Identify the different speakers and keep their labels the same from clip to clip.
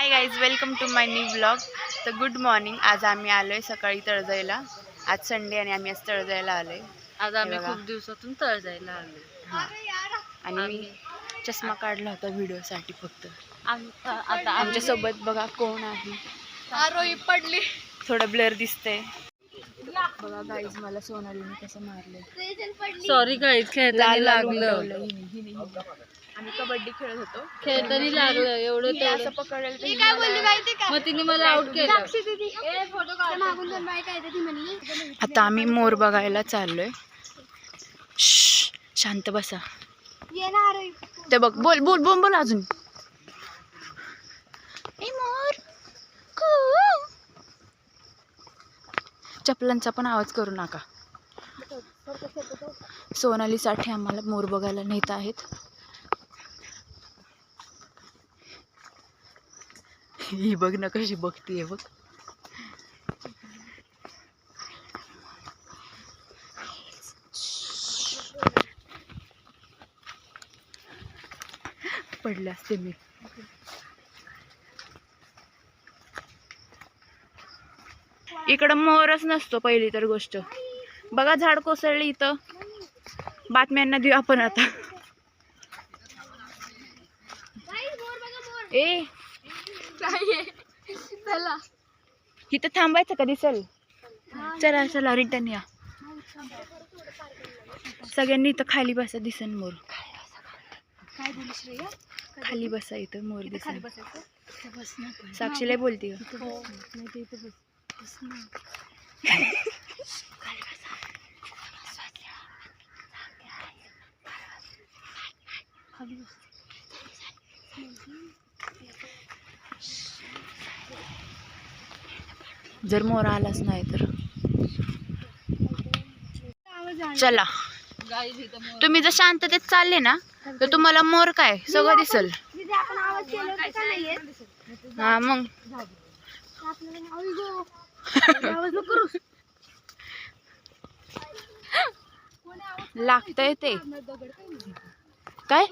Speaker 1: High guys, welcome to my new blog. तर good morning. आज आम्ही आलोय सकाळी तळजाईला. आज संडे आणि आम्ही आज तळजाईला आलोय.
Speaker 2: आज आम्ही खूप दिवसातून तळजाईला आलोय.
Speaker 1: हां, आणि मी चष्मा काढला होता व्हिडिओसाठी फक्त.
Speaker 2: आता
Speaker 1: आमच्या सोबत बघा कोण आहे.
Speaker 2: आरोही पडली.
Speaker 1: थोडं ब्लर दिसतंय बघा गाईज. मला सोनालीने कसं मारलंय.
Speaker 2: सॉरी गाईज, खेळताना लागलं.
Speaker 1: आम्ही कबड्डी खेळत होतो,
Speaker 2: खेळताना लागलं एवढं
Speaker 1: असं पकडलं.
Speaker 2: मग तिने मला आउट केलं.
Speaker 1: आता आम्ही मोर बघायला चाललोय. शांत बसा. ते बघ, बोल बोल बोल बोल अजून. मोर चपलांचा पण आवाज करू नका. सोनालीसाठी आम्हाला मोर बघायला नेत आहेत. ही बघ ना कशी बघतीये बघ. पडले असते मी. इकडं मोरच नसतो पहिली तर गोष्ट. बघा झाड कोसळली इथं. बातम्यांना देऊ आपण आता. ए
Speaker 2: चला
Speaker 1: इथं थांबायचं का? दिसल. चला चला रिटर्न या. सगळ्यांनी इथं खाली बसा. दिसन मोर. खाली बसा. इथं मोर दिसन. साक्षीला बोलते जर मोर आलाच नाही तर चला. तुम्ही जर शांततेत चालले ना तर तुम्हाला मोर काय सगळं दिसल. हा मग लागतंय ते काय.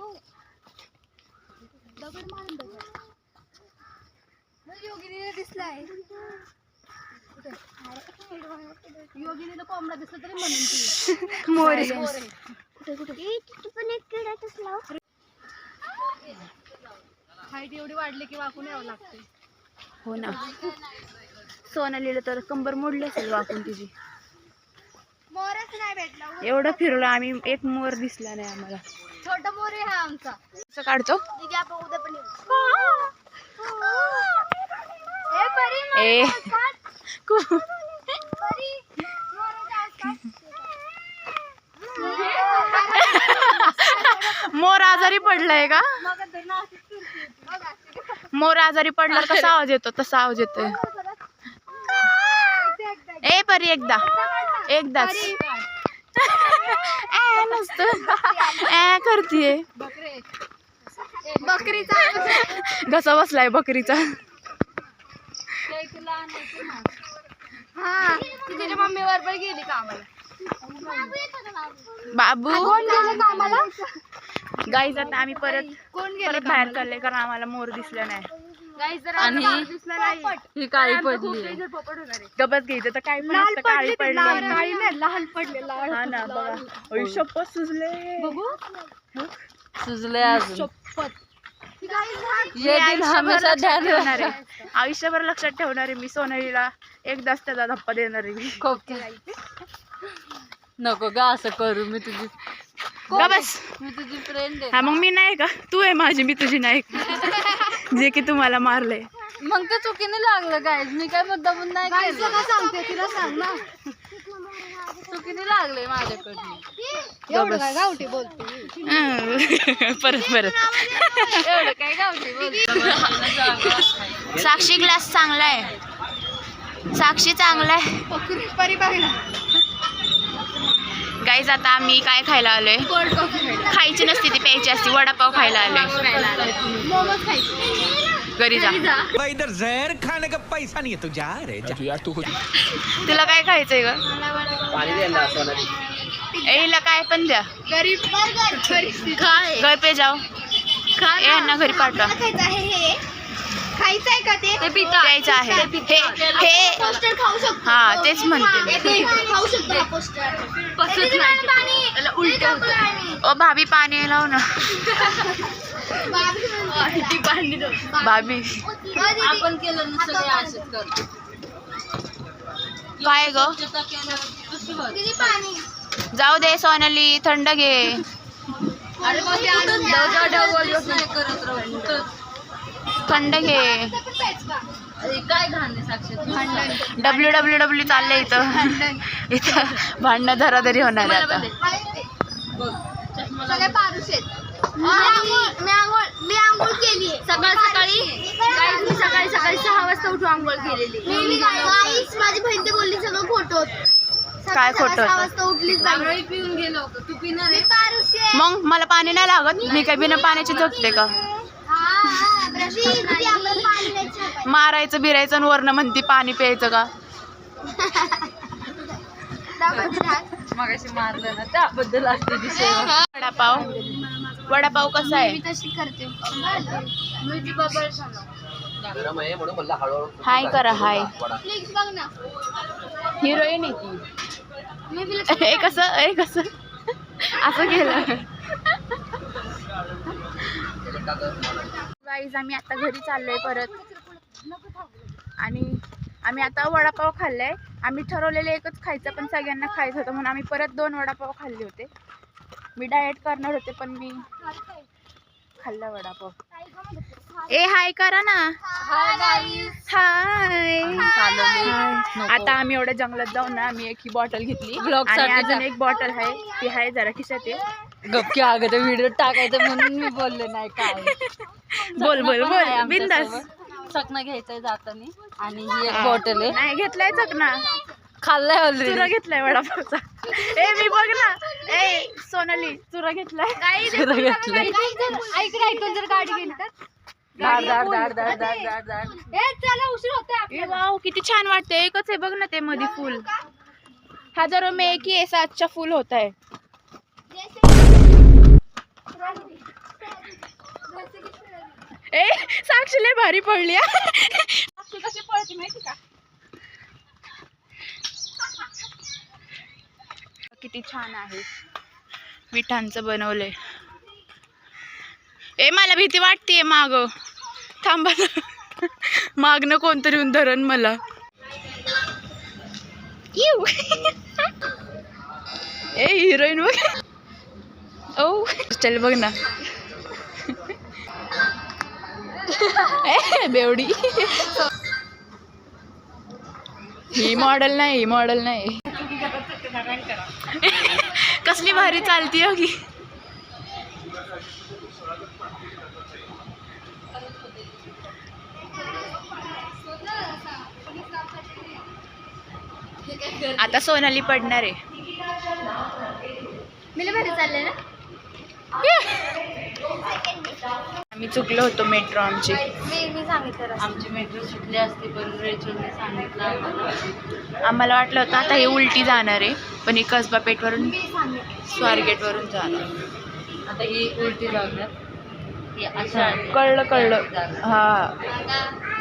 Speaker 2: योगिनीला कोंबडा दिसला तरी म्हणून
Speaker 1: मोर
Speaker 2: हाईट एवढी वाढली की वाकून यावं लागते.
Speaker 1: हो ना. सोनालीला तर कंबर मोडली असेल वाकून तिची.
Speaker 2: मोरच नाही भेटला.
Speaker 1: एवढं फिरलो आम्ही, एक मोर दिसला नाही आम्हाला.
Speaker 2: छोटा मोर आहे हा आमचा.
Speaker 1: कसं काढतो ए मोर आजारी पडलाय का? मोर आजारी पडला कसा आवाज येतो तसा आवाज येतोय. ए परी एकदाच नसत करतीये.
Speaker 2: बकरीचा
Speaker 1: घसा बसलाय बकरीचा.
Speaker 2: हा तुझ्या मम्मी बरोबर गेली कामाला.
Speaker 1: बाबू
Speaker 2: कामाला
Speaker 1: गाईज आता आम्ही परत बाहेर चालले कारण आम्हाला मोर दिसला नाही.
Speaker 2: आणि ही काळी पडली.
Speaker 1: गबत घ्यायचं तर काय पण काळी पडली.
Speaker 2: लहान पडले.
Speaker 1: हा ना बघा. आयुष्यभर सुजले.
Speaker 2: सुजले अजून.
Speaker 1: आयुष्यभर लक्षात ठेवणार आहे मी. सोनालीला एकदाच त्याचा धप्पा देणार आहे.
Speaker 2: खूप नको ग असं करू. मी तुझी फ्रेंड आहे.
Speaker 1: हा मग मी नाही का? तू आहे माझी, मी तुझी नाही जे की तुम्हाला मारलंय.
Speaker 2: मग ते चुकीने लागलं गाईज. मी काय मुद्दामून नाही केलं. सांगते तिला सांग ना. चुकीने लागले माझ्याकडून. एवढं काय गावठी बोलते.
Speaker 1: परत
Speaker 2: एवढं काय गावठी बोलते.
Speaker 1: साक्षी ग्लास चांगला आहे. साक्षी चांगला आहे. गाईज आता आम्ही काय खायला आलोय? खायची नसती ती, प्यायची असती. वडापाव खायला आलोय.
Speaker 2: मोमोज खायचे.
Speaker 1: घरी जा.
Speaker 3: इधर जहर खाने का पैसा नहीं है तो जा रे जा.
Speaker 1: तुला काय खायचंय ग? एला काय पण द्या.
Speaker 2: गरीब
Speaker 1: घर पे जाओ. ए ना घरी पाठवा.
Speaker 2: खायचंय का ते
Speaker 1: प्यायचं आहे हे हे
Speaker 2: पोस्टर खाऊ शकतो
Speaker 1: हा तेच म्हणते मी.
Speaker 2: खाऊ शकतो पोस्टर
Speaker 1: ओ भाभी पाणी लाव ना भाभी
Speaker 2: आपण केलं ना सगळे असेच करतो
Speaker 1: काय ग
Speaker 2: किती पाणी
Speaker 1: जाऊ दे सोनाली थंड घे
Speaker 2: अरे मग ते आणून नाही करत राहू
Speaker 1: थंड घे
Speaker 2: काय घालणे साक्षात
Speaker 1: WWW चाललंय इथं भांडणं धराधरी होणार आहे आता
Speaker 2: सगळे पारुश आहेत मी आंघोळ केली सकाळी मी सकाळी 6 वाजता उठून आंघोळ केलेली माझी बहीण ते बोलली सगळं खोटं
Speaker 1: काय खोटं होतं?
Speaker 2: 6 वाजता उठलीच नाही पिऊन गेलो होतो तू पिणार आहे पारुश आहे
Speaker 1: मग मला पाणी नाही लागत मी काय बिना पाण्याची झोपते का मारायचं बिरायचं आणि वरनं म्हणती पाणी प्यायचं का
Speaker 2: मगाशी मारलं ना त्याबद्दल असते दिसे
Speaker 1: वडापाव कसा आहे
Speaker 2: मी तशी करते मिरची बबल
Speaker 1: हाय करा हाय
Speaker 2: प्लीज बघ ना
Speaker 1: हिरोईन आहे ती
Speaker 2: मी
Speaker 1: हे कसं असं केलं गाईज आम्ही आता घरी चाललोय परत आणि आम्ही आता वडापाव खाल्लाय आम्ही ठरवलेले एकच खायचं पण सगळ्यांना खायचं होतं म्हणून आम्ही परत 2 वडापाव खाल्ले होते मी डाएट करणार होते पण मी खाल्ला वडापाव ए हाय करा ना हाय आता आम्ही एवढ्या जंगलात जाऊन ना आम्ही एक ही बॉटल घेतली आणि अजून एक बॉटल आहे ती आहे जरा खिशात आहे
Speaker 2: गपकी अगोदर व्हिडिओ टाकायचं म्हणून मी बोलले नाही काय
Speaker 1: बोल बिंदास
Speaker 2: चकना घ्यायचंय जाताना आणि ही एक बॉटल आहे
Speaker 1: नाही घेतलाय चकना
Speaker 2: खाल्लाय ऑलरेडी
Speaker 1: चुरा घेतलाय वडापावचा ए मी बघ ना ए सोनाली चुरा घेतलाय
Speaker 2: ऐकून जर गाडी गेली तर उशीर होतोय
Speaker 1: वाव किती छान वाटतंय एकच आहे बघ ना ते मध्ये फुल हजारों में एक ही ऐसा अच्छा फूल होता है ए साक्षी लय भारी पडली साक्षी कशी पळते माहिती का किती छान आहे विठांचं बनवलंय ए मला भीती वाटतेय माग थांबा मागनं कोणतरी येऊन धरण मला ए हिरोईन बघ ओ चल बघ ना ए बेवडी ही मॉडेल नाही कसली भारी चालती हो की आता सोनाली पडणार आहे
Speaker 2: मी भारी चालले ना
Speaker 1: आम्ही चुकलो होतो मेट्रो आमची
Speaker 2: मी सांगितलं आमची मेट्रो सुटली असते पण रेचलने सांगितलं
Speaker 1: आम्हाला वाटलं होतं आता हे उलटी जाणार आहे पण ही कसबा पेठवरून स्वारगेटवरून जाणार
Speaker 2: आता ही उलटी जाणार
Speaker 1: कळलं हा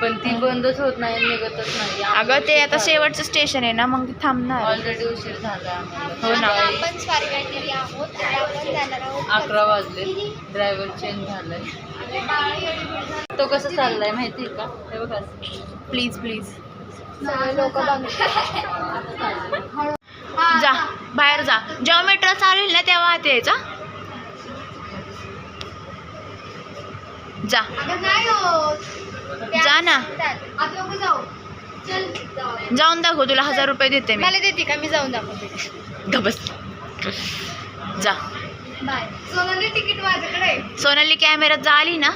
Speaker 2: पण ती बंदच होत नाही निघतच नाही
Speaker 1: अगं ते आता शेवटचं स्टेशन आहे ना मग थांबणार
Speaker 2: ऑलरेडी उशीर झाला आम्हाला
Speaker 1: हो ना
Speaker 2: आपण स्वारगेटला आहोत आपण जाणार आहोत 11 वाजले ड्रायव्हर चेंज झालाय तो कसं चाललाय माहिती का हे बघा
Speaker 1: प्लीज
Speaker 2: लोक
Speaker 1: जा बाहेर जा जेव्हा मेट्रो चालेल ना तेव्हा आत यायचा जा जा ना जाऊन दाखव तुला 1000 रुपये देते मी
Speaker 2: मला देते का मी जाऊन दाखवते
Speaker 1: गबस जा
Speaker 2: बाय सोनाली तिकीट माझ्याकडे
Speaker 1: सोनाली कॅमेऱ्यात जा आली ना